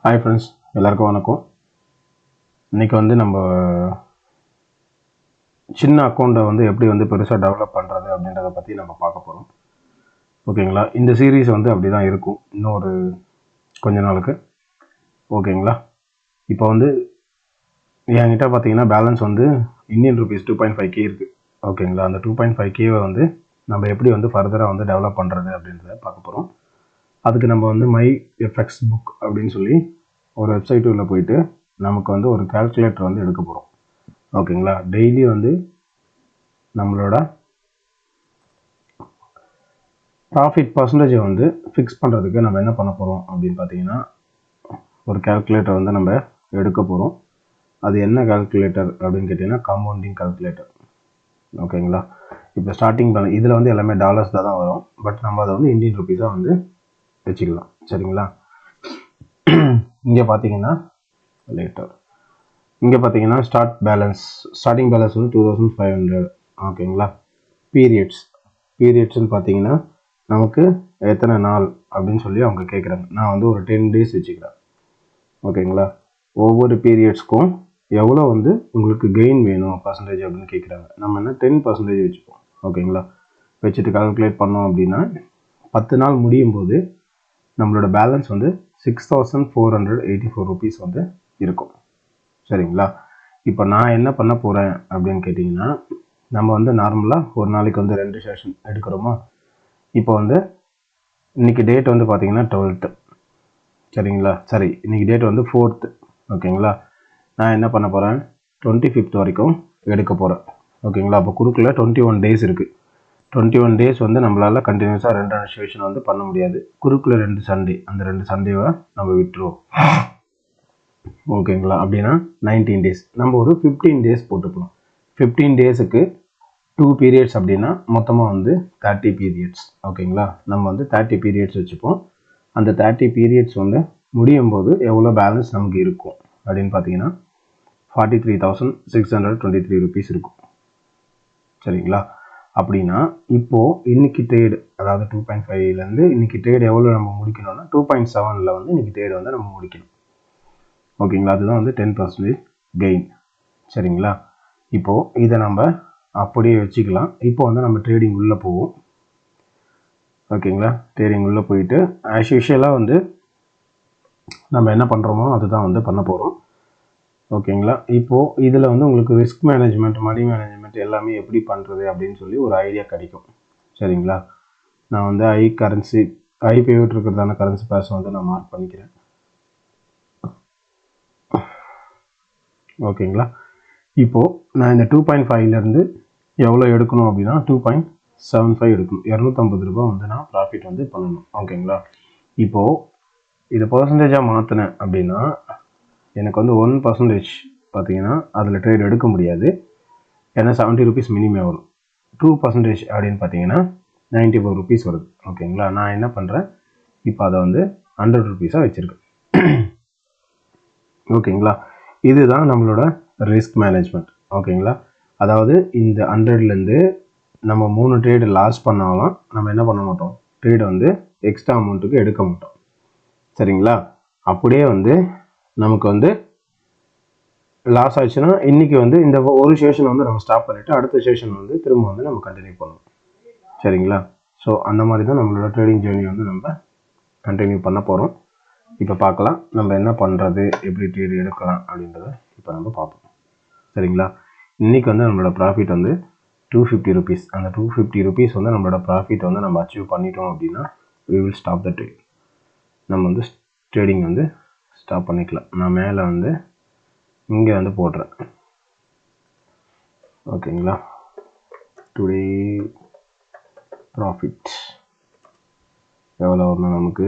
Hi friends, எல்லாருக்கும் வணக்கம். இன்றைக்கி வந்து நம்ம சின்ன அக்கௌண்ட்டை வந்து எப்படி வந்து பெருசாக டெவலப் பண்ணுறது அப்படின்றத பற்றி நம்ம பார்க்க போகிறோம். ஓகேங்களா? இந்த சீரீஸ் வந்து அப்படி தான் இருக்கும் இன்னும் ஒரு கொஞ்ச நாளுக்கு. ஓகேங்களா? இப்போ வந்து என்கிட்ட பார்த்தீங்கன்னா பேலன்ஸ் வந்து இந்தியன் ருபீஸ் 2.5K இருக்குது. ஓகேங்களா? அந்த 2.5K வந்து நம்ம எப்படி வந்து ஃபர்தராக வந்து டெவலப் பண்ணுறது அப்படின்றத பார்க்க போகிறோம். அதுக்கு நம்ம வந்து மை எஃப்எக்ஸ் புக் அப்படின்னு சொல்லி ஒரு வெப்சைட் உள்ள போயிட்டு நமக்கு வந்து ஒரு கால்குலேட்டர் வந்து எடுக்க போகிறோம். ஓகேங்களா? டெய்லி வந்து நம்மளோட ப்ராஃபிட் பர்சன்டேஜை வந்து ஃபிக்ஸ் பண்ணுறதுக்கு நம்ம என்ன பண்ண போகிறோம் அப்படின்னு பார்த்தீங்கன்னா, ஒரு கால்குலேட்டர் வந்து நம்ம எடுக்க போகிறோம். அது என்ன கால்குலேட்டர் அப்படின்னு கேட்டிங்கன்னா, காம்பவுண்டிங் கால்குலேட்டர். ஓகேங்களா? இப்போ ஸ்டார்டிங் பண்ண இதில் வந்து எல்லாமே டாலர்ஸ் தான் வரும். பட் நம்ம அதை வந்து இந்தியன் ருபீஸாக வந்து வச்சுக்கலாம். சரிங்களா? இங்கே பார்த்தீங்கன்னா லேட்டர் இங்கே பார்த்தீங்கன்னா ஸ்டார்டிங் பேலன்ஸ் வந்து 2500. ஓகேங்களா? பீரியட்ஸ்ன்னு பார்த்தீங்கன்னா நமக்கு எத்தனை நாள் அப்படின்னு சொல்லி அவங்க கேட்குறாங்க. நான் வந்து ஒரு 10 days வச்சுக்கிறேன். ஓகேங்களா? ஒவ்வொரு பீரியட்ஸ்க்கும் எவ்வளோ வந்து உங்களுக்கு கெயின் வேணும் பர்சன்டேஜ் அப்படின்னு கேட்குறாங்க. நம்ம என்ன 10% வச்சுப்போம். ஓகேங்களா? வச்சுட்டு கால்குலேட் பண்ணோம் அப்படின்னா 10 நாள் முடியும் போது நம்மளோட பேலன்ஸ் வந்து 6484 rupees வந்து இருக்கும். சரிங்களா? இப்போ நான் என்ன பண்ண போகிறேன் அப்படின்னு கேட்டிங்கன்னா, நம்ம வந்து நார்மலாக ஒரு நாளைக்கு வந்து 2 செஷன் எடுக்கிறோமா. இப்போ வந்து இன்றைக்கி டேட் வந்து பார்த்திங்கன்னா 12th. சரிங்களா? இன்றைக்கி டேட் வந்து 4th. ஓகேங்களா? நான் என்ன பண்ண போகிறேன், 25th வரைக்கும் எடுக்க போகிறேன். ஓகேங்களா? அப்போ குறுக்கில் 21 days இருக்குது. 21 days வந்து நம்மளால் கண்டினியூஸாக 2 செஷன் வந்து பண்ண முடியாது. குறுக்கில் 2 சண்டே, அந்த 2 சண்டேவை நம்ம விட்டுருவோம். ஓகேங்களா? அப்படின்னா 19 days. நம்ம ஒரு 15 days போட்டுக்கலாம். 15 daysக்கு 2 periods அப்படின்னா மொத்தமாக வந்து 30 periods. ஓகேங்களா? நம்ம வந்து 30 periods வச்சுப்போம். அந்த 30 periods வந்து முடியும் போது எவ்வளோ பேலன்ஸ் நமக்கு இருக்கும் அப்படின்னு பார்த்தீங்கன்னா 43,623 rupees இருக்கும். சரிங்களா? அப்படின்னா இப்போது இன்னைக்கு ட்ரேடு, அதாவது 2.5லேருந்து இன்னைக்கு ட்ரேடு எவ்வளோ நம்ம முடிக்கணும்னா 2.7ல் வந்து இன்னைக்கு ட்ரேடு வந்து நம்ம முடிக்கணும். ஓகேங்களா? அதுதான் வந்து 10% கெயின். சரிங்களா? இப்போது இதை நம்ம அப்படியே வச்சுக்கலாம். இப்போ வந்து நம்ம ட்ரேடிங் உள்ளே போவோம். ஓகேங்களா? ட்ரேடிங் உள்ளே போயிட்டு ஆஸ் யூஷுவலாக வந்து நம்ம என்ன பண்ணுறோமோ அதுதான் வந்து பண்ண போகிறோம். ஓகேங்களா? இப்போது இதில் வந்து உங்களுக்கு ரிஸ்க் மேனேஜ்மெண்ட், மணி மேனேஜ்மெண்ட் எல்லாமே எப்படி பண்ணுறது அப்படின்னு சொல்லி ஒரு ஐடியா கிடைக்கும். சரிங்களா? நான் வந்து ஐ பேவிட் இருக்கிறதான கரன்சி பேர்ஸ் வந்து நான் மார்க் பண்ணிக்கிறேன். ஓகேங்களா? இப்போது நான் இந்த 2.5லேருந்து எவ்வளோ எடுக்கணும் அப்படின்னா 2.75 எடுக்கணும். 250 ரூபா வந்து நான் ப்ராஃபிட் வந்து பண்ணணும். ஓகேங்களா? இப்போது இதை பர்சன்டேஜாக மாற்றினேன் அப்படின்னா எனக்கு வந்து 1% பார்த்தீங்கன்னா அதில் ட்ரேட் எடுக்க முடியாது. ஏன்னா 70 rupees மினிமம் வரும். 2% அப்படின்னு பார்த்தீங்கன்னா 94 rupees வருது. ஓகேங்களா? நான் என்ன பண்ணுறேன், இப்போ அதை வந்து 100 rupees வச்சுருக்கேன். ஓகேங்களா? இதுதான் நம்மளோட ரிஸ்க் மேனேஜ்மெண்ட். ஓகேங்களா? அதாவது இந்த 100லேருந்து நம்ம 3 ட்ரேடு லாஸ் பண்ணாலும் நம்ம என்ன பண்ண மாட்டோம், ட்ரேடு வந்து எக்ஸ்ட்ரா அமௌண்ட்டுக்கு எடுக்க மாட்டோம். சரிங்களா? அப்படியே வந்து நமக்கு வந்து லாஸ் ஆச்சுன்னா இன்றைக்கி வந்து இந்த ஒரு செஷன் வந்து நம்ம ஸ்டாப் பண்ணிவிட்டு அடுத்த செஷன் வந்து திரும்ப வந்து நம்ம கண்டினியூ பண்ணுவோம். சரிங்களா? ஸோ அந்த மாதிரி தான் நம்மளோட ட்ரேடிங் ஜேர்னி வந்து நம்ம கண்டினியூ பண்ண போகிறோம். இப்போ பார்க்கலாம் நம்ம என்ன பண்ணுறது, எப்படி ட்ரேட் எடுக்கலாம் அப்படின்றத இப்போ நம்ம பார்ப்போம். சரிங்களா? இன்றைக்கி வந்து நம்மளோட ப்ராஃபிட் வந்து 250 rupees. அந்த 250 rupees வந்து நம்மளோட ப்ராஃபிட் வந்து நம்ம அச்சீவ் பண்ணிட்டோம் அப்படின்னா we will stop the trade. நம்ம வந்து ட்ரேடிங் வந்து ஸ்டாப் பண்ணிக்கலாம். நான் மேலே வந்து இங்கே வந்து போடுறேன். ஓகேங்களா? டுடே ப்ராஃபிட் எவ்வளோ வரணும், நமக்கு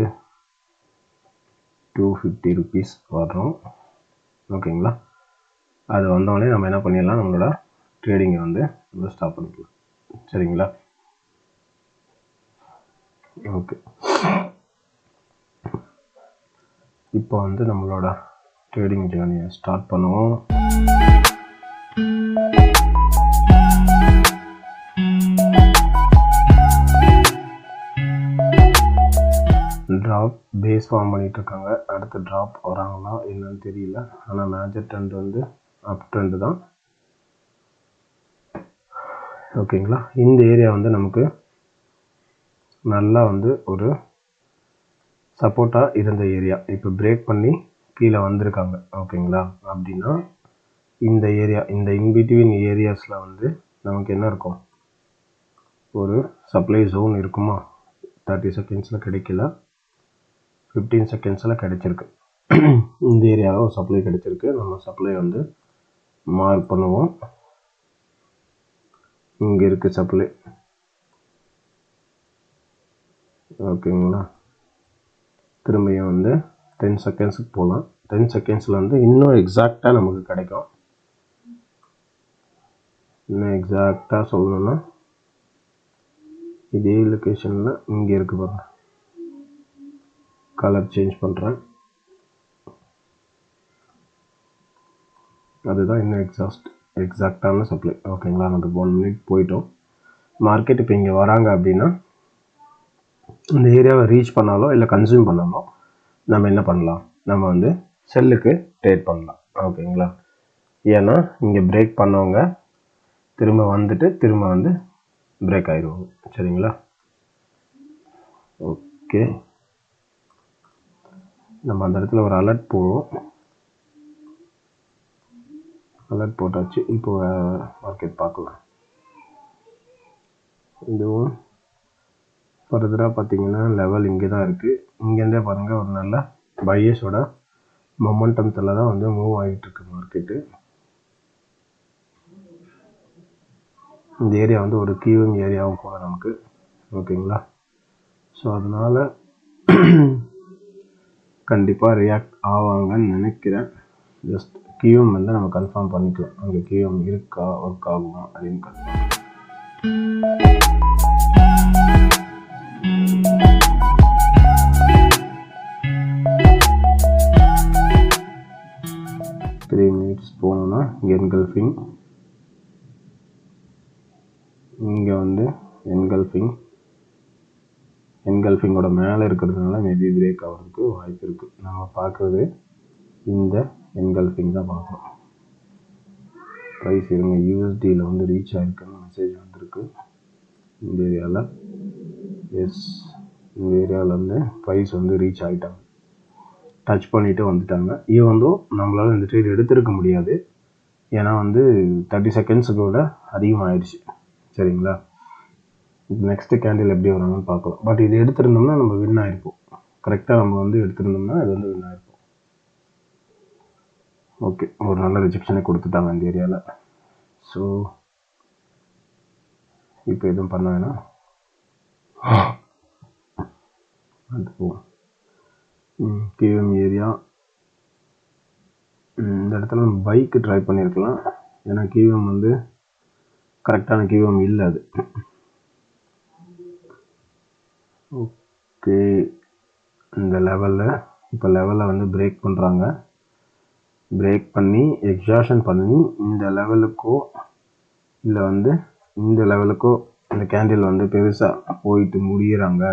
250 rupees வரும். ஓகேங்களா? அது வந்தோடனே நம்ம என்ன பண்ணிடலாம், நம்மளோட ட்ரேடிங்கை வந்து நம்ம ஸ்டாப் பண்ணிக்கலாம். சரிங்களா? ஓகே, இப்போ வந்து நம்மளோட ட்ரேடிங் ஜேர்னியை ஸ்டார்ட் பண்ணுவோம். ட்ராப் பேஸ் ஃபார்ம் பண்ணிகிட்ருக்காங்க. அடுத்து ட்ராப் வராங்களா என்னன்னு தெரியல. ஆனால் மேஜர் ட்ரெண்ட் வந்து அப் ட்ரெண்டு தான். ஓகேங்களா. இந்த ஏரியா வந்து நமக்கு நல்லா வந்து ஒரு சப்போர்ட்டாக இருந்த ஏரியா. இப்போ பிரேக் பண்ணி கீழே வந்திருக்காங்க. ஓகேங்களா. அப்படின்னா இந்த ஏரியா, இந்த இன்பிட்வீன் ஏரியாஸில் வந்து நமக்கு என்ன இருக்கும், ஒரு சப்ளை ஜோன் இருக்குமா. 30 செகண்ட்ஸில் கிடைக்கல, 15 செகண்ட்ஸில் கிடைச்சிருக்கு. இந்த ஏரியாவில் ஒரு சப்ளை கிடைச்சிருக்கு. நம்ம சப்ளை வந்து மார்க் பண்ணுவோம். இங்கே இருக்குது சப்ளை. ஓகேங்களா. திரும்பியும் வந்து 10 செகண்ட்ஸுக்கு போகலாம். 10 செகண்ட்ஸில் வந்து இன்னும் எக்ஸாக்டாக நமக்கு கிடைக்கும். இன்னும் எக்ஸாக்டாக சொல்லணும்னா இதே லொக்கேஷனில் இங்கே இருக்குது பாருங்க. கலர் சேஞ்ச் பண்ணுறேன். அதுதான் இன்னும் எக்ஸாக்டான சப்ளை. ஓகேங்களா. நம்ம 1 மினிட் போயிட்டோம். மார்க்கெட் இப்போ இங்கே வராங்க அப்படின்னா இந்த ஏரியாவை ரீச் பண்ணாலோ இல்லை கன்சியூம் பண்ணாலோ நம்ம என்ன பண்ணலாம், நம்ம வந்து செல்லுக்கு ட்ரேட் பண்ணலாம். ஓகேங்களா. ஏன்னா இங்கே பிரேக் பண்ணவங்க திரும்ப வந்துட்டு திரும்ப வந்து பிரேக் ஆயிடுவாங்க. சரிங்களா. ஓகே, நம்ம அந்த இடத்துல ஒரு அலர்ட் போடுவோம். அலர்ட் போட்டாச்சு. இப்போ மார்க்கெட் பார்க்கலாம். இதுவும் ஃபர்தராக பார்த்தீங்கன்னா லெவல் இங்கே தான் இருக்குது. இங்கேருந்தே பாருங்கள் ஒரு நல்ல பையர்ஸோட மொமெண்டத்தில் தான் வந்து மூவ் ஆகிட்டுருக்கு மார்க்கெட்டு. இந்த ஏரியா வந்து ஒரு கீவிங் ஏரியாவும் கூட நமக்கு. ஓகேங்களா. ஸோ அதனால் கண்டிப்பாக ரியாக்ட் ஆவாங்கன்னு நினைக்கிறேன். ஜஸ்ட் கியூஎம் வந்து நம்ம கன்ஃபார்ம் பண்ணிக்கலாம். அங்கே கியூஎம் இருக்கா, ஒர்க் ஆகுமா அப்படின்னு கன்ஃபார்ம். த்ரீ மினிட்ஸ் போனோம்னா இங்கே என்கல்ஃபிங், இங்கே வந்து என்கல்ஃபிங்கோட மேலே இருக்கிறதுனால மேபி பிரேக் ஆகிறதுக்கு வாய்ப்பு இருக்குது. நம்ம பார்க்குறது இந்த என்கல்ஃபிங் தான் பார்க்குறோம். ப்ரைஸ் இருங்க, யூஎஸ்டியில் வந்து ரீச் ஆகிருக்குன்னு மெசேஜ் வந்திருக்கு. இந்த ஏரியாவில் இந்த ஏரியாவில் வந்து ப்ரைஸ் வந்து ரீச் ஆகிட்டாங்க, டச் பண்ணிவிட்டு வந்துட்டாங்க. வந்து நம்மளால் இந்த ட்ரேட் எடுத்திருக்க முடியாது. ஏன்னா வந்து 30 செகண்ட்ஸுக்கு விட அதிகமாகிடுச்சு. சரிங்களா. நெக்ஸ்ட்டு கேண்டில் எப்படி வராங்கன்னு பார்க்கலாம். பட் இது எடுத்திருந்தோம்னா நம்ம வின் ஆகிருப்போம். கரெக்டாக நம்ம வந்து எடுத்திருந்தோம்னா இது வந்து வின் ஆகிருப்போம். ஓகே, ஒரு நல்ல ரிஜெக்ஷனை கொடுத்துட்டாங்க இந்த ஏரியாவில். ஸோ இப்போ எதுவும் பண்ண வேணாம், அது போகும். கியூஎம் ஏரியா இந்த இடத்துல நம்ம பைக்கு ட்ரை பண்ணியிருக்கலாம். ஏன்னா கியூஎம் வந்து கரெக்டான கியூஎம் இல்லை அது. ஓகே, இந்த லெவலில் இப்போ லெவலில் வந்து பிரேக் பண்ணுறாங்க. பிரேக் பண்ணி எக்ஸாஷன் பண்ணி இந்த லெவலுக்கோ இல்லை வந்து இந்த லெவலுக்கோ இந்த கேண்டில் வந்து பெருசாக போயிட்டு முடிகிறாங்க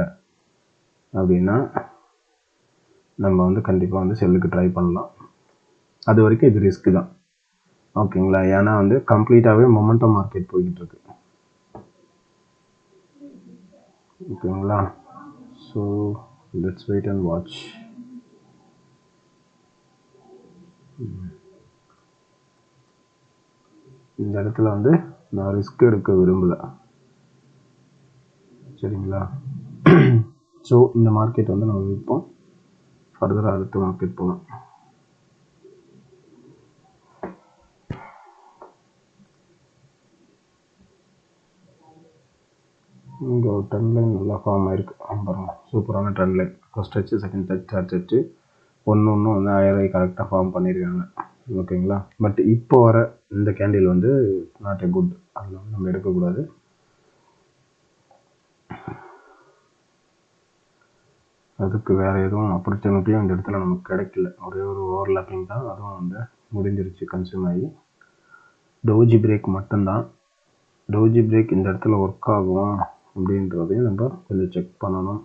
அப்படின்னா நம்ம வந்து கண்டிப்பாக வந்து செல்லுக்கு ட்ரை பண்ணலாம். அது வரைக்கும் இது ரிஸ்க்கு தான். ஓகேங்களா. ஏன்னா வந்து கம்ப்ளீட்டாகவே மொமெண்டம் மார்க்கெட் போய்கிட்டு இருக்கு. ஓகேங்களா. So let's wait and watch. இந்த இடத்துல வந்து நான் ரிஸ்க் எடுக்க விரும்பலை. சரிங்களா. ஸோ இந்த மார்க்கெட் வந்து நம்ம விற்போம். ஃபர்தராக அடுத்த மார்க்கெட் போகலாம். இங்கே ஒரு ட்ரெண்ட் லைன் நல்லா ஃபார்ம் ஆகிருக்கு பாருங்க. சூப்பரான trend line. First touch, second touch, third touch, ஒன்று வந்து 1000 கரெக்டாக ஃபார்ம் பண்ணியிருக்காங்க. ஓகேங்களா. பட் இப்போ வர இந்த கேண்டில் வந்து நாட் எ குட். அதில் வந்து நம்ம எடுக்கக்கூடாது. அதுக்கு வேறு எதுவும் ஆப்பர்ச்சுனிட்டியும் இந்த இடத்துல நமக்கு கிடைக்கல. ஒரே ஒரு ஓவர்லாப்பிங் தான், அதுவும் வந்து முடிஞ்சிருச்சு, கன்சியூம் ஆகி. டோஜி பிரேக் மட்டும்தான். டோஜி பிரேக் இந்த இடத்துல ஒர்க் ஆகும் அப்படின்றதையும் நம்ம கொஞ்சம் செக் பண்ணணும்.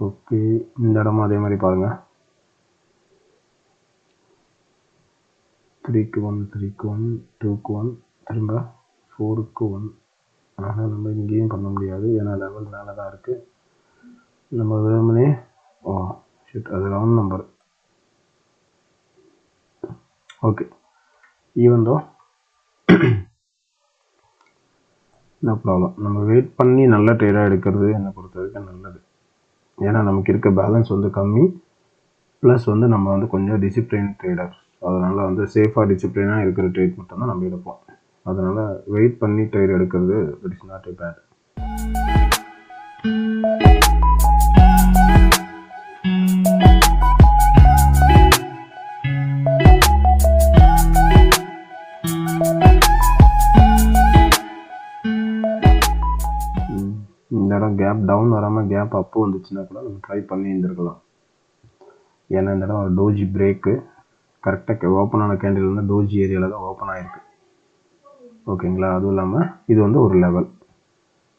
ஓகே, இந்த இடமும் அதே மாதிரி பாருங்கள். 3க்கு 1, 3க்கு 1, 2க்கு 1, திரும்ப 4க்கு 1. ஆனால் நம்ம இங்கேயும் பண்ண முடியாது, ஏன்னா லெவல் மேலே தான் இருக்குது. நம்ம வெறுமனே அது wrong number. Okay, even though no problem. நம்ம வெயிட் பண்ணி நல்ல ட்ரேடாக எடுக்கிறது என்னை பொறுத்த வரைக்கும் நல்லது. ஏன்னா நமக்கு இருக்க பேலன்ஸ் வந்து கம்மி, ப்ளஸ் வந்து நம்ம வந்து கொஞ்சம் டிசிப்ளின் ட்ரேடர். அதனால் வந்து சேஃபாக டிசிப்ளினாக இருக்கிற ட்ரேட் மட்டும்தான் நம்ம எடுப்போம். அதனால் வெயிட் பண்ணி ட்ரேட் எடுக்கிறது it is not a bad. இந்த இடம் கேப் டவுன் வராமல் கேப் அப்பு வந்துச்சுன்னா கூட நம்ம ட்ரை பண்ணி இருந்திருக்கலாம். ஏன்னா இந்த இடம் ஒரு டோஜி பிரேக்கு, கரெக்டாக ஓப்பன் ஆன கேண்டில் வந்து டோஜி ஏரியாவில் தான் ஓப்பன் ஆகிருக்கு. ஓகேங்களா, அதுவும் இல்லாமல் இது வந்து ஒரு லெவல்,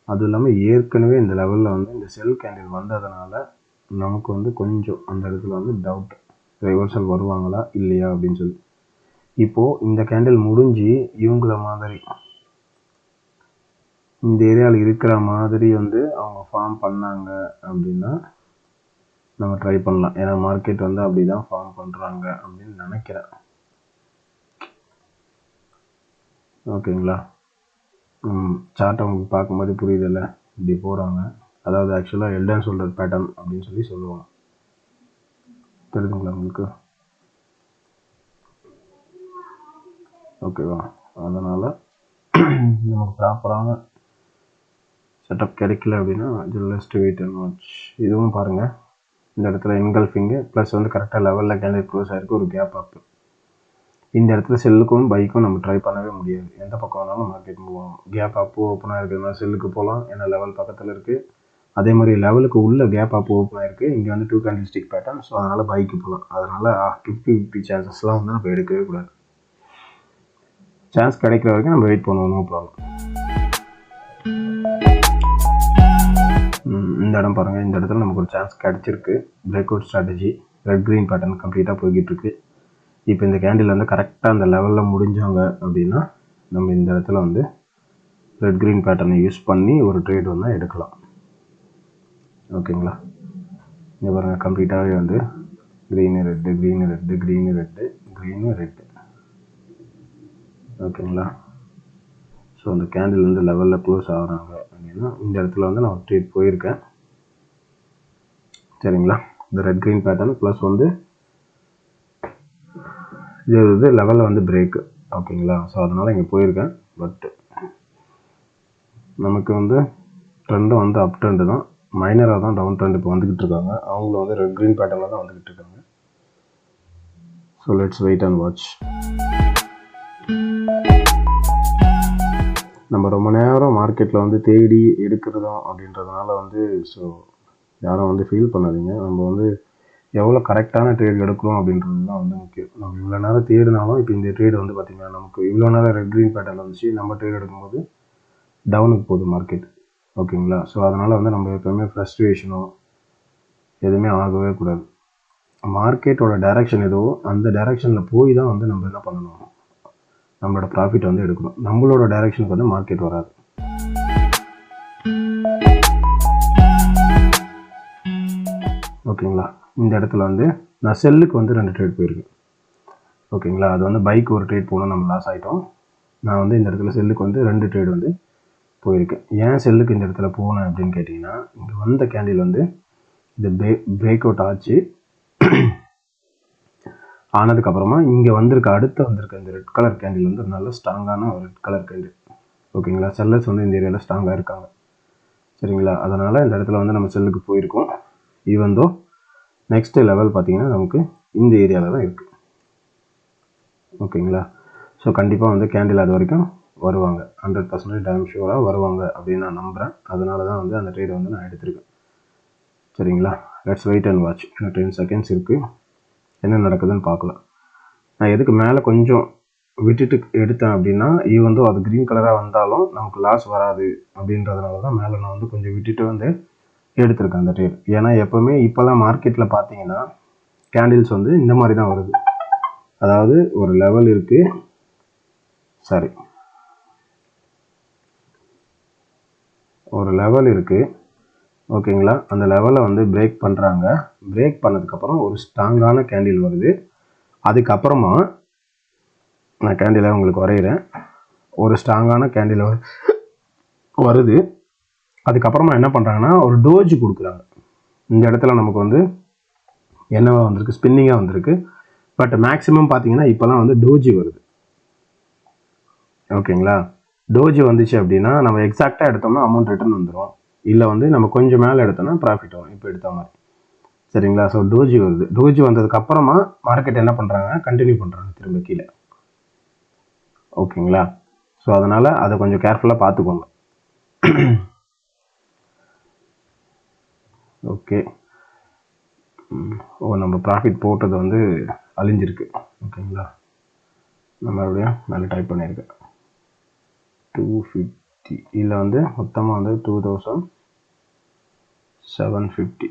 அதுவும் இல்லாமல் ஏற்கனவே இந்த லெவலில் வந்து இந்த செல் கேண்டில் வந்ததுனால நமக்கு வந்து கொஞ்சம் அந்த இடத்துல வந்து டவுட், ரிவர்சல் வருவாங்களா இல்லையா அப்படின்னு சொல்லி. இப்போது இந்த கேண்டில் முடிஞ்சு இவங்கள மாதிரி இந்த ஏரியாவில் இருக்கிற மாதிரி வந்து அவங்க ஃபார்ம் பண்ணாங்க அப்படின்னா நம்ம ட்ரை பண்ணலாம். ஏன்னா மார்க்கெட் வந்து அப்படி தான் ஃபார்ம் பண்ணுறாங்க அப்படின்னு நினைக்கிறேன். ஓகேங்களா, சார்ட் அவங்களுக்கு பார்க்கும்போது புரியுதில்ல, இப்படி போகிறாங்க. அதாவது ஆக்சுவலாக ஹெட் அண்ட் ஷோல்டர் பேட்டர்ன் அப்படின்னு சொல்லி சொல்லுவாங்க. தெரியுதுங்களா உங்களுக்கு? ஓகேவா, அதனால் நமக்கு ப்ராப்பரான செட்டப் கிடைக்கல அப்படின்னா ஜஸ்ட் வெயிட் அண்ட் வாட்ச். இதுவும் பாருங்கள், இந்த இடத்துல என்கல்ஃபிங்கு ப்ளஸ் வந்து கரெக்டாக லெவலில் கேண்டில் க்ளோஸ் ஆகிருக்கு, ஒரு கேப் அப்பு. இந்த இடத்துல செல்லுக்கும் பைக்கும் நம்ம ட்ரை பண்ணவே முடியாது. எந்த பக்கம் வேணாலும் மார்க்கெட் மூவ் ஆகும். கேப் அப்பு ஓப்பனாக இருக்கிறதுனால செல்லுக்கு போகலாம், ஏன்னா லெவல் பக்கத்தில் இருக்குது. அதே மாதிரி லெவலுக்கு உள்ள கேப் அப்பு ஓப்பன் ஆகிருக்கு, இங்கே வந்து 2 கேண்டில் ஸ்டிக் பேட்டர்ன். ஸோ அதனால் பைக்கு போகலாம். அதனால் 50-50 சான்சஸ்லாம் வந்து நம்ம எடுக்கவே கூடாது. சான்ஸ் கிடைக்கிற வரைக்கும் நம்ம வெயிட் பண்ணுவோம், நோ ப்ராப்ளம். இந்த இடம் பாருங்கள், இந்த இடத்துல நமக்கு ஒரு சான்ஸ் கிடச்சிருக்கு. Break out strategy, red green pattern கம்ப்ளீட்டாக போய்கிட்டு இருக்கு. இப்போ இந்த கேண்டில் வந்து கரெக்டாக அந்த லெவலில் முடிஞ்சாங்க அப்படின்னா நம்ம இந்த இடத்துல வந்து ரெட் க்ரீன் பேட்டர்னை யூஸ் பண்ணி ஒரு ட்ரேட் வந்து எடுக்கலாம். ஓகேங்களா, இங்கே பாருங்கள், கம்ப்ளீட்டாகவே வந்து green red, green red, green red, green red. ஓகேங்களா, ஸோ அந்த கேண்டில் வந்து லெவலில் க்ளோஸ் ஆகிறாங்க அப்படின்னா இந்த இடத்துல வந்து நான் ட்ரேட் போயிருக்கேன். சரிங்களா, இந்த ரெட் க்ரீன் பேட்டர்ன் ப்ளஸ் வந்து இது லெவலில் வந்து பிரேக்கு. ஓகேங்களா, ஸோ அதனால் இங்கே போயிருக்கேன். பட் நமக்கு வந்து ட்ரெண்டும் வந்து அப் ட்ரெண்டு தான், மைனராக தான் டவுன் ட்ரெண்ட் இப்போ வந்துக்கிட்டு இருக்காங்க. அவங்களும் வந்து ரெட் க்ரீன் பேட்டர்னில் தான் வந்துக்கிட்டு இருக்காங்க. So let's wait and watch. நம்ம ரொம்ப நேரம் மார்க்கெட்டில் வந்து தேடி எடுக்கிறதும் அப்படின்றதுனால வந்து ஸோ யாரும் வந்து ஃபீல் பண்ணாதீங்க. நம்ம வந்து எவ்வளோ கரெக்டான ட்ரேட் எடுக்கிறோம் அப்படின்றது தான் வந்து முக்கியம். நம்ம இவ்வளோ நேரம் தேடினாலும் இப்போ இந்த ட்ரேட் வந்து பார்த்திங்கன்னா நமக்கு இவ்வளோ நேரம் ரெட் க்ரீன் பேட்டர்ன் வந்துச்சு, நம்ம ட்ரேட் எடுக்கும்போது டவுனுக்கு போகுது மார்க்கெட். ஓகேங்களா, ஸோ அதனால் வந்து நம்ம எப்போவுமே ஃப்ரஸ்ட்ரேஷனோ எதுவுமே ஆகவே கூடாது. மார்க்கெட்டோட டைரக்ஷன் எதுவோ அந்த டைரக்ஷனில் போய் தான் வந்து நம்ம என்ன பண்ணணும், நம்மளோட ப்ராஃபிட் வந்து எடுக்கணும். நம்மளோட டைரக்ஷனுக்கு வந்து மார்க்கெட் வராது. ஓகேங்களா, இந்த இடத்துல வந்து நான் செல்லுக்கு வந்து 2 ட்ரேட் போயிருக்கேன். ஓகேங்களா, அது வந்து பைக் ஒரு ட்ரேட் போகணும், நம்ம லாஸ் ஆகிட்டோம். நான் வந்து இந்த இடத்துல செல்லுக்கு வந்து 2 ட்ரேட் வந்து போயிருக்கேன். ஏன் செல்லுக்கு இந்த இடத்துல போனேன் அப்படின்னு கேட்டிங்கன்னா, இங்கே வந்த கேண்டில் வந்து இது பிரேக் அவுட் ஆச்சு. ஆனதுக்கப்புறமா இங்கே வந்திருக்க இந்த ரெட் கலர் கேண்டில் வந்து நல்ல ஸ்ட்ராங்கான ஒரு ரெட் கலர் கேண்டில். ஓகேங்களா, செல்லர்ஸ் வந்து இந்த ஏரியாவில் ஸ்ட்ராங்காக இருக்காங்க. சரிங்களா, அதனால் இந்த இடத்துல வந்து நம்ம செல்லுக்கு போயிருக்கோம். ஈவன் தோ நெக்ஸ்ட் லெவல் பார்த்திங்கன்னா நமக்கு இந்த ஏரியாவில் தான் இருக்குது. ஓகேங்களா, ஸோ கண்டிப்பாக வந்து கேண்டில் அது வரைக்கும் வருவாங்க, 100% டைம் ஷூராக வருவாங்க அப்படின்னு நான் நம்புகிறேன். அதனால தான் வந்து அந்த ட்ரேட் வந்து நான் எடுத்திருக்கேன். சரிங்களா, லெட்ஸ் வெயிட் அண்ட் வாட்ச். இன்னும் 10 செகண்ட்ஸ் இருக்குது, என்ன நடக்குதுன்னு பார்க்கலாம். நான் எதுக்கு மேலே கொஞ்சம் விட்டுட்டு எடுத்தேன் அப்படின்னா ஈவன் தோ அது க்ரீன் கலராக வந்தாலும் நமக்கு லாஸ் வராது அப்படின்றதுனால தான் மேலே நான் வந்து கொஞ்சம் விட்டுட்டு வந்து எடுத்திருக்கேன் அந்த ட்ரேட். ஏன்னா எப்போவுமே இப்போல்லாம் மார்க்கெட்டில் பார்த்தீங்கன்னா கேண்டில்ஸ் வந்து இந்த மாதிரி தான் வருது. அதாவது ஒரு லெவல் இருக்குது, சாரி ஒரு லெவல் இருக்குது ஓகேங்களா. அந்த லெவலை வந்து பிரேக் பண்ணுறாங்க. பிரேக் பண்ணதுக்கப்புறம் ஒரு ஸ்ட்ராங்கான கேண்டில் வருது. அதுக்கப்புறமா நான் கேண்டிலை உங்களுக்கு வரைகிறேன். ஒரு ஸ்ட்ராங்கான கேண்டில் வருது. அதுக்கப்புறமா என்ன பண்ணுறாங்கன்னா ஒரு டோஜ் கொடுக்குறாங்க. இந்த இடத்துல நமக்கு வந்து என்னவா வந்திருக்கு, ஸ்பின்னிங்காக வந்திருக்கு. பட் மேக்ஸிமம் பார்த்தீங்கன்னா இப்போலாம் வந்து டோஜி வருது ஓகேங்களா. டோஜி வந்துச்சு அப்படின்னா நம்ம எக்ஸாக்டாக எடுத்தோம்னா அமௌண்ட் ரிட்டர்ன் வந்துடும். இல்லை வந்து நம்ம கொஞ்சம் மேலே எடுத்தோம்னா ப்ராஃபிட் வரும் இப்போ எடுத்த மாதிரி, சரிங்களா. ஸோ டோஜி வருது. டோஜி வந்ததுக்கப்புறமா மார்க்கெட் என்ன பண்ணுறாங்க, கண்டினியூ பண்ணுறாங்க திரும்ப கீழே, ஓகேங்களா. ஸோ அதனால் அதை கொஞ்சம் கேர்ஃபுல்லாக பார்த்துக்கோங்க. ஓகே. நம்ம ப்ராஃபிட் போட்டது வந்து அழிஞ்சிருக்கு ஓகேங்களா. நம்ம மறுபடியும் மேலே டைப் பண்ணியிருக்கேன் 250. இதில் வந்து மொத்தமாக வந்து 2750.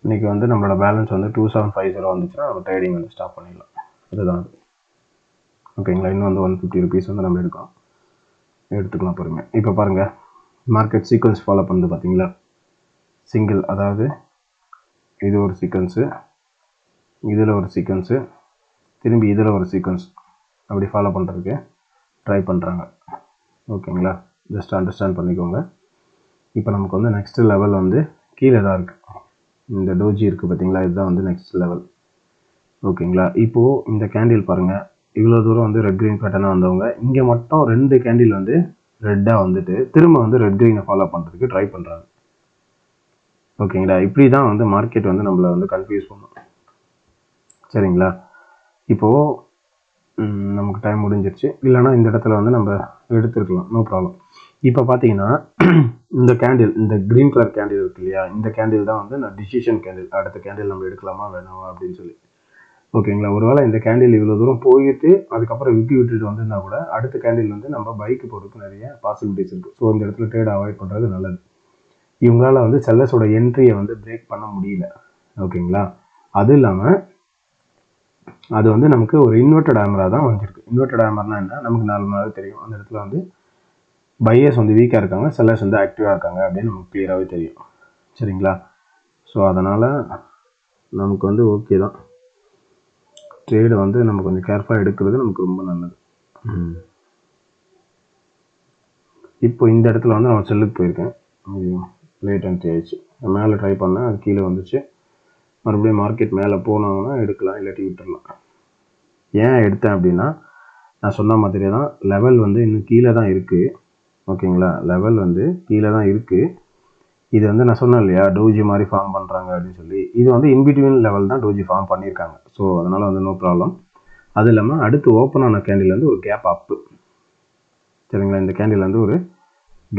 இன்றைக்கி வந்து நம்மளோட பேலன்ஸ் வந்து 2750 வந்துச்சுன்னா நம்ம ட்ரேடிங் வந்து ஸ்டாப் பண்ணிடலாம். அதுதான் அது ஓகேங்களா. இன்னும் வந்து 150 ருபீஸ் வந்து நம்ம எடுத்துக்கலாம் பொறுமையாக. இப்போ பாருங்கள் மார்க்கெட் சீக்வன்ஸ் ஃபாலோ பண்ணுது பார்த்தீங்களா. சிங்கிள், அதாவது இது ஒரு சீக்வன்ஸு, இதில் ஒரு சீக்வன்ஸு, திரும்பி இதில் ஒரு சீக்வன்ஸ், அப்படி ஃபாலோ பண்ணுறதுக்கு ட்ரை பண்ணுறாங்க ஓகேங்களா. ஜஸ்ட் அண்டர்ஸ்டாண்ட் பண்ணிக்கோங்க. இப்போ நமக்கு வந்து நெக்ஸ்ட் லெவல் வந்து கீழே தான் இருக்குது. இந்த டோஜி இருக்குது பார்த்தீங்களா, இதுதான் வந்து நெக்ஸ்ட் லெவல் ஓகேங்களா. இப்போது இந்த கேண்டில் பாருங்கள், இவ்வளோ தூரம் வந்து ரெட் க்ரீன் பேட்டர்னாக வந்தவங்க இங்கே மட்டும் 2 கேண்டில் வந்து ரெட்டாக வந்துட்டு திரும்ப வந்து ரெட் க்ரீனை ஃபாலோ பண்ணுறதுக்கு ட்ரை பண்ணுறாங்க ஓகேங்களா. இப்படி தான் வந்து மார்க்கெட் வந்து நம்மளை வந்து கன்ஃபியூஸ் பண்ணும், சரிங்களா. இப்போது நமக்கு டைம் முடிஞ்சிருச்சு. இல்லைனா இந்த இடத்துல வந்து நம்ம எடுத்துருக்கலாம், நோ ப்ராப்ளம். இப்போ பார்த்தீங்கன்னா இந்த கேண்டில், இந்த க்ரீன் கலர் கேண்டில் இருக்கு இல்லையா, இந்த கேண்டில் தான் வந்து நான் டிசிஷன் கேண்டில். அடுத்த கேண்டில் நம்ம எடுக்கலாமா வேணாமா அப்படின்னு சொல்லி ஓகேங்களா. ஒருவேளை இந்த கேண்டில் இவ்வளோ தூரம் போயிட்டு அதுக்கப்புறம் விட்டுட்டு வந்திருந்தா கூட அடுத்த கேண்டில் வந்து நம்ம பைக்கு போகிறதுக்கு நிறைய பாசிபிலிட்டிஸ் இருக்குது. ஸோ இந்த இடத்துல ட்ரேட் அவாய்ட் பண்ணுறது நல்லது. இவங்களால வந்து செல்லர்ஸோட என்ட்ரியை வந்து பிரேக் பண்ண முடியல ஓகேங்களா. அது இல்லாமல் அது வந்து நமக்கு ஒரு இன்வெர்டட் ஹேமராக தான் வந்துருக்கு. இன்வெர்டட் ஹேமர்னா என்ன, நமக்கு நார்மலாகவே தெரியும். அந்த இடத்துல வந்து பையர்ஸ் வந்து வீக்காக இருக்காங்க, செல்லர்ஸ் வந்து ஆக்டிவாக இருக்காங்க அப்படின்னு நமக்கு கிளியராகவே தெரியும், சரிங்களா. ஸோ அதனால் நமக்கு வந்து ஓகே தான். ட்ரேடு வந்து நம்ம கொஞ்சம் கேர்ஃபுல்லாக எடுக்கிறது நமக்கு ரொம்ப நல்லது. இப்போ இந்த இடத்துல வந்து நான் செல்லுக்கு போயிருக்கேன், லேட் என்ட்ரி ஆயிடுச்சு. மேலே ட்ரை பண்ணேன், அது கீழே வந்துச்சு. மறுபடியும் மார்க்கெட் மேலே போனாங்கன்னா எடுக்கலாம், இல்லாட்டி விட்டுடலாம். ஏன் எடுத்தேன் அப்படின்னா நான் சொன்ன மாதிரி தான், லெவல் வந்து இன்னும் கீழே தான் இருக்குது ஓகேங்களா. லெவல் வந்து கீழே தான் இருக்குது. இது வந்து நான் சொன்னேன் இல்லையா, டோஜி மாதிரி ஃபார்ம் பண்ணுறாங்க அப்படின்னு சொல்லி. இது வந்து இன்பிட்வீன் லெவல் தான் டோஜி ஃபார்ம் பண்ணியிருக்காங்க. ஸோ அதனால் வந்து நோ ப்ராப்ளம். அது இல்லாமல் அடுத்து ஓப்பன் ஆன கேண்டில் வந்து ஒரு கேப் அப்பு, சரிங்களா. இந்த கேண்டில் வந்து ஒரு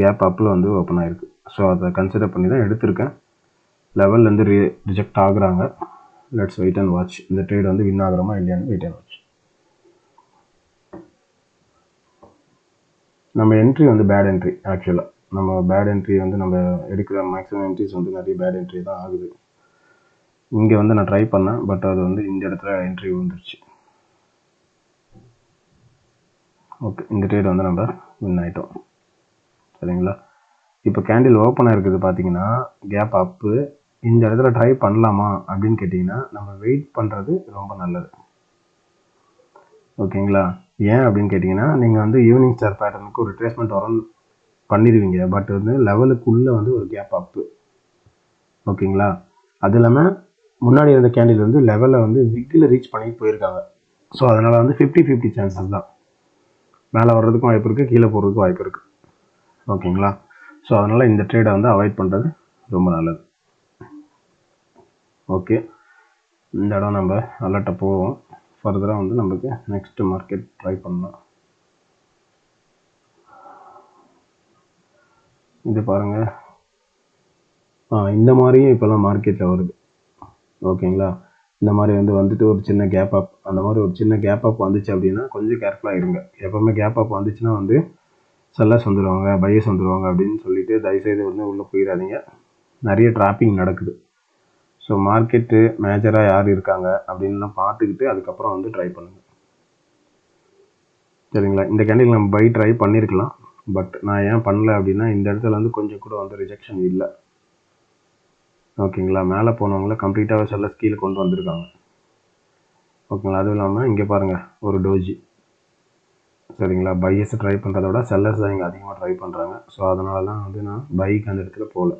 கேப் அப்பில் வந்து ஓப்பன் ஆகிருக்கு. ஸோ அதை கன்சிடர் பண்ணி தான் எடுத்திருக்கேன். லெவல் வந்து ரிஜெக்ட் ஆகுறாங்க. Let's wait and watch. இந்த ட்ரேட் வந்து வின் ஆகுறோமா இல்லையான்னு வெயிட் அண்ட் வாட்ச். நம்ம என்ட்ரி வந்து பேட் என்ட்ரி. ஆக்சுவலாக நம்ம பேட் என்ட்ரி வந்து நம்ம எடுக்கிற மேக்ஸிமம் என்ட்ரிஸ் வந்து நிறைய பேட் என்ட்ரி தான் ஆகுது. இங்கே வந்து நான் ட்ரை பண்ணேன், பட் அது வந்து இந்த இடத்துல என்ட்ரி வந்துருச்சு. ஓகே, இந்த ட்ரேட் வந்து நம்ம வின் ஆகிட்டோம், சரிங்களா. இப்போ கேண்டில் ஓப்பனாக இருக்குது பார்த்தீங்கன்னா கேப் அப்பு. இந்த இடத்துல ட்ரை பண்ணலாமா அப்படின்னு கேட்டிங்கன்னா நம்ம வெயிட் பண்ணுறது ரொம்ப நல்லது ஓகேங்களா. ஏன் அப்படின்னு கேட்டிங்கன்னா நீங்கள் வந்து ஈவினிங் ஸ்டார் பேட்டர்னுக்கு ஒரு ரிட்ரேஸ்மெண்ட் வரும் பண்ணிடுவீங்க, பட் வந்து லெவலுக்குள்ளே வந்து ஒரு கேப் அப்பு ஓகேங்களா. அது இல்லாமல் முன்னாடி இருந்த கேண்டில் வந்து லெவலில் வந்து விக்கில் ரீச் பண்ணி போயிருக்காங்க. ஸோ அதனால் வந்து 50-50 சான்சஸ் தான். மேலே வர்றதுக்கும் வாய்ப்பு இருக்குது, கீழே போகிறதுக்கும் வாய்ப்பு இருக்குது ஓகேங்களா. ஸோ அதனால் இந்த ட்ரேடை வந்து அவாய்ட் பண்ணுறது ரொம்ப நல்லது. ஓகே, இந்த இடம் நம்ம அலர்ட்டை போவோம். ஃபர்தராக வந்து நமக்கு நெக்ஸ்ட் மார்க்கெட் ட்ரை பண்ணலாம். இது பாருங்கள், இந்த மாதிரியும் இப்போல்லாம் மார்க்கெட்டில் வருது ஓகேங்களா. இந்த மாதிரி வந்துட்டு ஒரு சின்ன கேப் அப், அந்த மாதிரி ஒரு சின்ன கேப் அப் வந்துச்சு அப்படின்னா கொஞ்சம் கேர்ஃபுல்லாக இருங்க. எப்போவுமே கேப் அப் வந்துச்சுன்னா செல்லர்ஸ் வந்துடுவாங்க, பையர்ஸ் வந்துடுவாங்க அப்படின்னு சொல்லிட்டு தயவுசெய்து உள்ளே போயிடாதீங்க. நிறைய ட்ராப்பிங் நடக்குது. ஸோ மார்க்கெட்டு மேஜராக யார் இருக்காங்க அப்படின்லாம் பார்த்துக்கிட்டு அதுக்கப்புறம் ட்ரை பண்ணுங்கள். சரிங்களா? இந்த கேண்டில் நம்ம பை ட்ரை பண்ணியிருக்கலாம். பட் நான் ஏன் பண்ணல அப்படின்னா இந்த இடத்துல கொஞ்சம் கூட ரிஜெக்ஷன் இல்லை. ஓகேங்களா? மேலே போனவங்கள கம்ப்ளீட்டாக செல்லர்ஸ் கீழே கொண்டு வந்திருக்காங்க. ஓகேங்களா? அதுவும் இல்லாமல் இங்கே பாருங்கள் ஒரு டோஜி. சரிங்களா? பையர்ஸ் ட்ரை பண்ணுறத விட செல்லர்ஸ் தான் இங்கே அதிகமாக ட்ரை பண்ணுறாங்க. ஸோ அதனால தான் நான் பைக்கு அந்த இடத்துல போகல.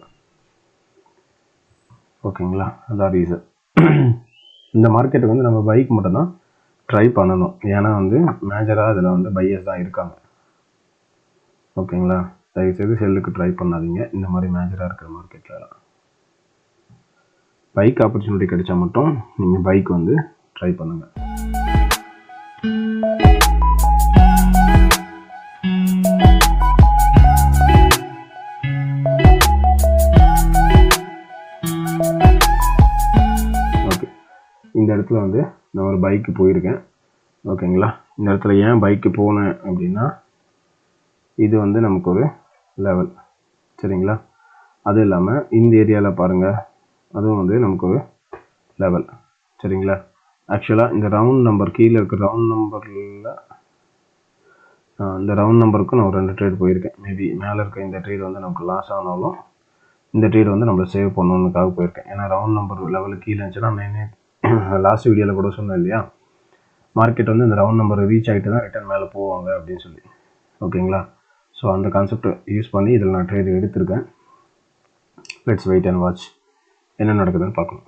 ஓகேங்களா? அதான் ரீசன். இந்த மார்க்கெட்டுக்கு நம்ம பைக் மட்டும்தான் ட்ரை பண்ணணும். ஏன்னா மேஜராக அதில் பையர்ஸ் தான் இருக்காங்க. ஓகேங்களா? தயவுசெய்து செல்லுக்கு ட்ரை பண்ணாதீங்க இந்த மாதிரி மேஜராக இருக்கிற மார்க்கெட்லலாம். பைக் ஆப்பர்ச்சுனிட்டி கிடைச்சா மட்டும் நீங்கள் பைக் ட்ரை பண்ணுங்கள். ஓகே, இந்த இடத்துல நான் ஒரு பைக்கு போயிருக்கேன். ஓகேங்களா? இந்த இடத்துல ஏன் பைக்கு போனேன் அப்படின்னா இது நமக்கு ஒரு லெவல். சரிங்களா? அது இல்லாமல் இந்த ஏரியாவில் பாருங்கள், அதுவும் நமக்கு ஒரு லெவல். சரிங்களா? ஆக்சுவலாக இந்த ரவுண்ட் நம்பர் கீழே இருக்க ரவுண்ட் நம்பரில் இந்த ரவுண்ட் நம்பருக்கு நான் ஒரு 2 ட்ரேட் போயிருக்கேன். மேபி மேலே இருக்க இந்த ட்ரேட் நமக்கு லாஸ் ஆனாலும் இந்த ட்ரேட் நம்மளை சேவ் பண்ணணுக்காக போயிருக்கேன். ஏன்னா ரவுண்ட் நம்பர் லெவலுக்கு கீழே இருந்துச்சுன்னா நான் லாஸ்ட் வீடியோவில் கூட சொன்னேன் இல்லையா, மார்க்கெட் இந்த ரவுண்ட் நம்பர் ரீச் ஆகிட்டு தான் ரிட்டர்ன் மேலே போவாங்க அப்படின்னு சொல்லி. ஓகேங்களா? ஸோ அந்த கான்செப்டை யூஸ் பண்ணி இதில் நான் ட்ரேட் எடுத்திருக்கேன். லெட்ஸ் வெயிட் அண்ட் வாட்ச் என்ன நடக்குதுன்னு பார்க்கணும்.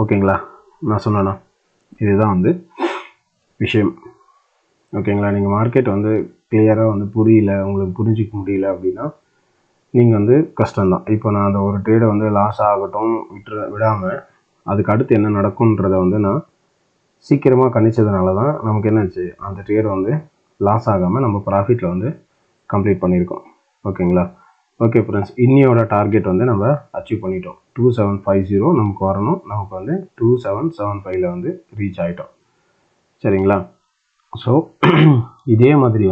ஓகேங்களா? நான் சொன்னேன்னா இதுதான் விஷயம். ஓகேங்களா? நீங்கள் மார்க்கெட் கிளியராக புரியல, உங்களுக்கு புரிஞ்சிக்க முடியல அப்படின்னா நீங்கள் கஷ்டம்தான். இப்போ நான் அந்த ஒரு ட்ரேடை லாஸ் ஆகட்டும் விடாமல் அதுக்கு அடுத்து என்ன நடக்கும்ன்றதை நான் சீக்கிரமாக கணிச்சதுனால தான் நமக்கு என்னாச்சு, அந்த ட்ரேடை லாஸ் ஆகாமல் நம்ம ப்ராஃபிட்டில் கம்ப்ளீட் பண்ணியிருக்கோம். ஓகேங்களா? ஓகே ஃப்ரெண்ட்ஸ், இன்னியோட டார்கெட் நம்ம அச்சீவ் பண்ணிட்டோம். 2750 நமக்கு வரணும். நமக்கு 2775 ரீச் ஆகிட்டோம். சரிங்களா? ஸோ இதே மாதிரி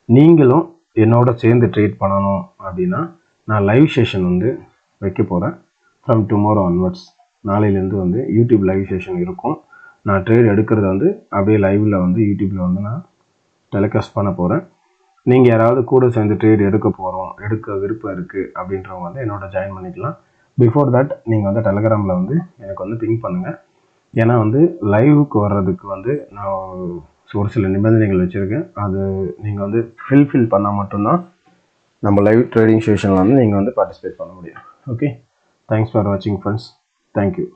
நீங்களும் என்னோட சேர்ந்து ட்ரேட் பண்ணணும் அப்படின்னா நான் லைவ் செஷன் வைக்க போகிறேன். ஃப்ரம் டுமாரோ ஒன்வர்ட்ஸ், நாளையிலேருந்து யூடியூப் லைவ் செஷன் இருக்கும். நான் ட்ரேட் எடுக்கிறது அப்படியே லைவில் யூடியூப்பில் நான் டெலிகாஸ்ட் பண்ண போகிறேன். நீங்கள் யாராவது கூட சேர்ந்து ட்ரேட் எடுக்க விருப்பம் இருக்குது அப்படின்றவங்க என்னோட ஜாயின் பண்ணிக்கலாம். பிஃபோர் தட் நீங்கள் டெலிகிராமில் எனக்கு பிங் பண்ணுங்கள். ஏன்னா லைவுக்கு வர்றதுக்கு நான் ஒரு சில நிபந்தனைகள் வச்சுருக்கேன். அது நீங்கள் ஃபில் பண்ணால் மட்டும்தான் நம்ம லைவ் ட்ரேடிங் செஷனில் நீங்கள் பார்ட்டிசிபேட் பண்ண முடியும். ஓகே, தேங்க்ஸ் ஃபார் வாட்சிங் ஃப்ரெண்ட்ஸ். தேங்க்யூ.